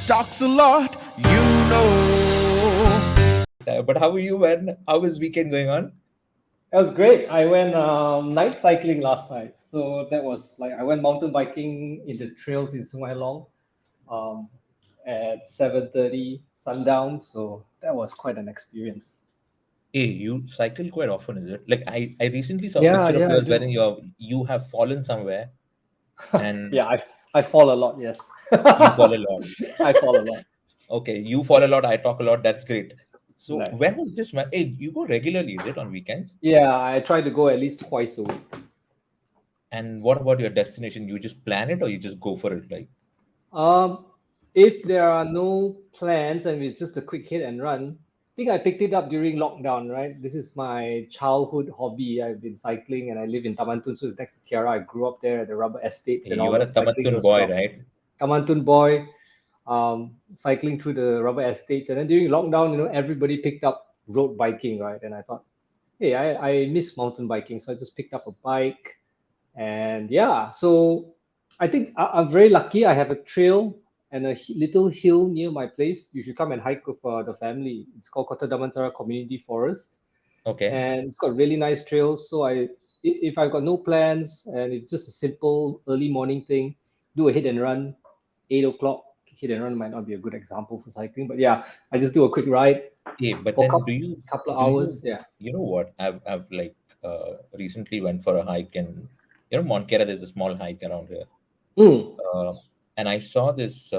talks a lot, you know. But how are you, man? How is weekend going on? That was great. I went night cycling last night. So that was like I went mountain biking in the trails in Sungai Long um, at 7:30 sundown. So that was quite an experience. Hey, you cycle quite often, is it? Like I recently saw a Yeah, picture of yeah, I yours wherein do. you have fallen somewhere and Yeah, I fall a lot. Yes, you fall a lot. I fall a lot. Okay, you fall a lot, I talk a lot. That's great. So Nice. where was this, man? Hey, you go regularly, is it, on weekends? Yeah, I try to go at least twice a week. And what about your destination? You just plan it or you just go for it? Like, Um, if there are no plans and it's just a quick hit and run, I think I picked it up during lockdown, right? This is my childhood hobby. I've been cycling and I live in Tamantun, so it's next to Kiara. I grew up there at the rubber estates hey, and you all are a that. Cycling Tamatun was boy, well. right? Tamantun boy, cycling through the rubber estates. And then during lockdown, everybody picked up road biking, right? And I thought, hey, I miss mountain biking. So I just picked up a bike and yeah, so I think I'm very lucky. I have a trail and a little hill near my place. You should come and hike with the family. It's called Kota Damansara Community Forest, Okay. and it's got really nice trails. So if I've got no plans and it's just a simple early morning thing, do a hit and run, 8 o'clock. Hit and run might not be a good example for cycling, but yeah, I just do a quick ride Hey, but for a then couple of do you hours. Yeah. you know what? I've like recently went for a hike in Montclair. There's a small hike around here. Mm. Uh, and I saw this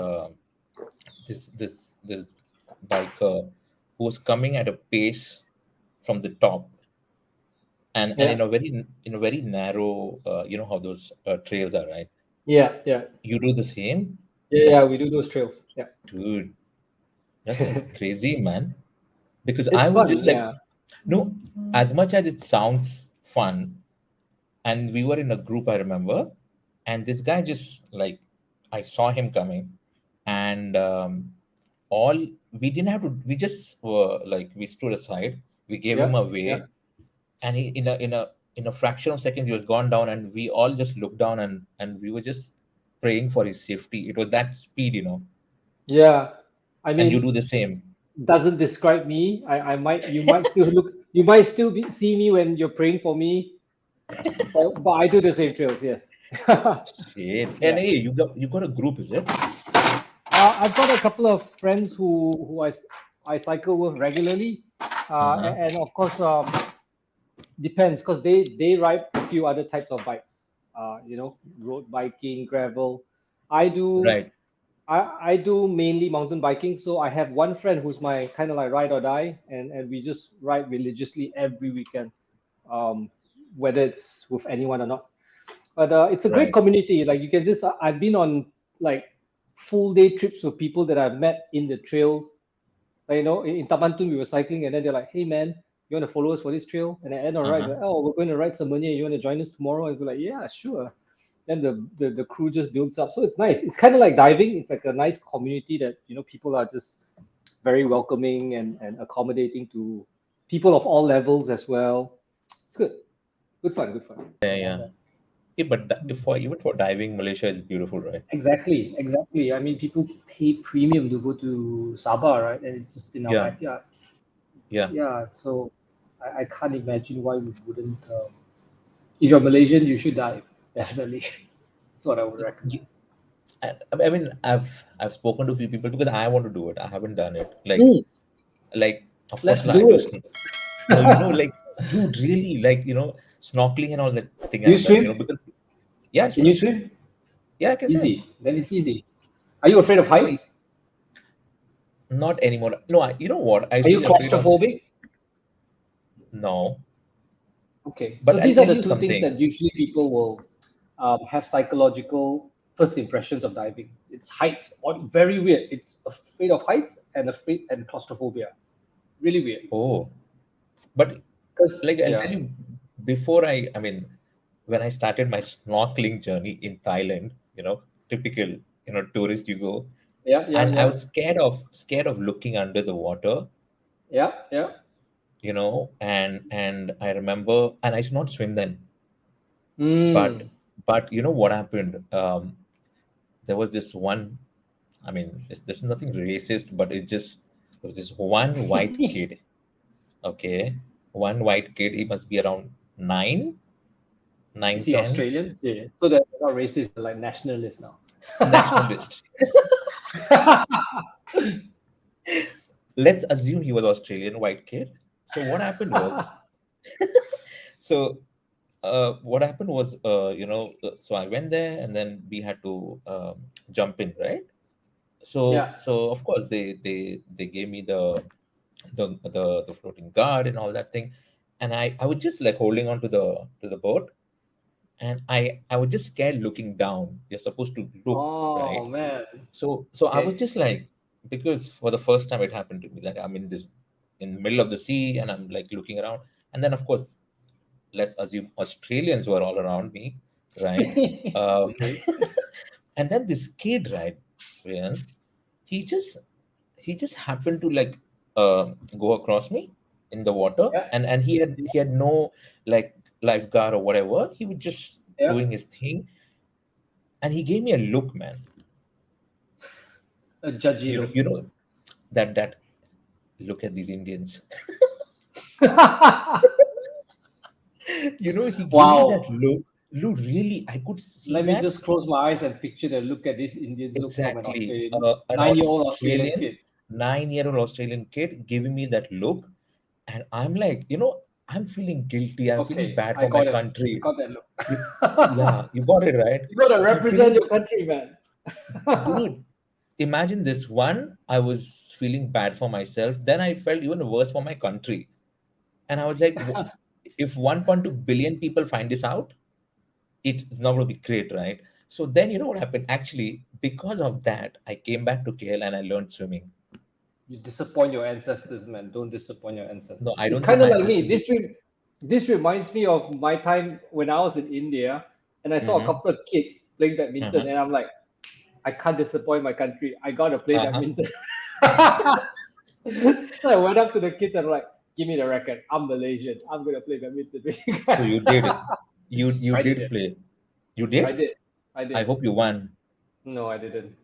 biker who was coming at a pace from the top, and Yeah. in a very narrow, how those trails are, right? Yeah. Yeah. You do the same. Yeah. That Yeah. We do those trails. Yeah. dude, that's like crazy, man. Because I It's was fun. just like, Yeah. no, as much as it sounds fun, and we were in a group, I remember, and this guy just like, I saw him coming, and all we didn't have to. We just were like, we stood aside, we gave him a Yep. way, Yep. and he in a fraction of seconds he was gone down, and we all just looked down, and we were just praying for his safety. It was that speed. Yeah. I And you mean, do the same. doesn't describe me. You might still you might still see me when you're praying for me, but I do the same trails. Yes. Shit. And Yeah. hey, you got a group, is it? I've got a couple of friends who I cycle with regularly, Uh-huh. and of course, depends because they ride a few other types of bikes. Road biking, gravel. I do Right. I do mainly mountain biking, so I have one friend who's my kind of like ride or die, and we just ride religiously every weekend, um, whether it's with anyone or not. But it's a great Right. community. Like you can just I've been on like full day trips with people that I've met in the trails. Like, in Tamantun we were cycling, and then they're like, "Hey man, you want to follow us for this trail?" And at the end of the ride, Uh-huh. they're like, "Oh, we're going to ride Semuanya. You want to join us tomorrow?" And we're like, "Yeah, sure." Then the crew just builds up. So it's nice. It's kind of like diving. It's like a nice community that people are just very welcoming and accommodating to people of all levels as well. It's good. Good fun. Good fun. Yeah, Yeah, yeah. yeah. Yeah, but Mm. if for even for diving, Malaysia is beautiful, right? Exactly. Exactly. I mean, people pay premium to go to Sabah, right? And it's just in our Yeah, backyard. yeah. Yeah. So I can't imagine why we wouldn't. If you're Malaysian, you should dive. Definitely. That's what I would recommend. Ye- I mean, I've spoken to a few people because I want to do it. I haven't done it. Mm, Like, of course, let's I do do. it. No, like, dude, really, like, snorkeling and all that thing Do you I've done. swim? Because yeah, I Can you swim. swim? Yeah, I can swim. Easy. Then it's easy. Are you afraid of No, heights? not anymore. No, you know what? I Are used to you be afraid of. claustrophobic? No, Okay. So but I'll these are tell the you two things something. that usually people will have psychological first impressions of diving. It's heights. Very weird. It's afraid of heights and claustrophobia. Really weird. Oh, but Because like I'll yeah, tell you, I mean, when I started my snorkeling journey in Thailand, typical, tourist you go, yeah, yeah, and I yeah, was scared of looking under the water, yeah, yeah. and I remember, and I should not swim then, but Mm. you know what happened? There was this one. I mean, there's nothing racist, but it was this one white kid. Okay, one white kid. He must be around nine, Is nine, he 10. Australian? Yeah. So they're not racist, they're like nationalists now. Nationalist. Let's assume he was Australian white kid. So what happened was, so what happened was, so I went there, and then we had to jump in, right? So Yeah. so of course they gave me the floating guard and all that thing, and I was just like holding on to the boat, and I was just scared looking down. You're supposed to look, Oh right? man. So I was Okay. just like, because for the first time it happened to me, like I'm in the middle of the sea, and I'm like looking around, and then of course, let's assume Australians were all around me, right? um, Okay. and then this kid, right, Ryan, he just he just happened to like go across me in the water, Yeah. and he had no like lifeguard or whatever. He was just Yeah. doing his thing, and he gave me a look, man. A judgy look. That look at these Indians. He gave me that Wow. look. Look, really, I could see Let me that. just close my eyes and picture the look at this Indian's look from an Exactly. Australian An 9-year-old Australian Australian, kid. 9-year-old Australian kid giving me that look. And I'm like, I'm feeling guilty. I'm feeling Okay, bad I for my got it. I country. got that look. You, yeah, you got it right. You gotta I'm represent feeling, your country, man. dude, imagine this one. I was feeling bad for myself. Then I felt even worse for my country. And I was like, if 1.2 billion people find this out, it's not going to be great, right? So then you know what happened? Actually, because of that, I came back to KL and I learned swimming. You disappoint your ancestors, man. Don't disappoint your No, ancestors. I It's don't think kind of my like me. ancestors. This reminds me of my time when I was in India and I saw a Mm-hmm. couple of kids playing badminton, Uh-huh. and I'm like, I can't disappoint my country. I gotta play Uh-huh. badminton. So I went up to the kids and I'm like, give me the racket. I'm Malaysian. I'm gonna play badminton with you So guys. you did it. You I did did it. play. You I did? did. I I did. hope you won. No, I didn't.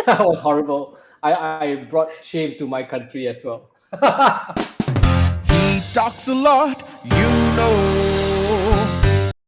That was horrible. I brought shame to my country as well. He talks a lot, you know.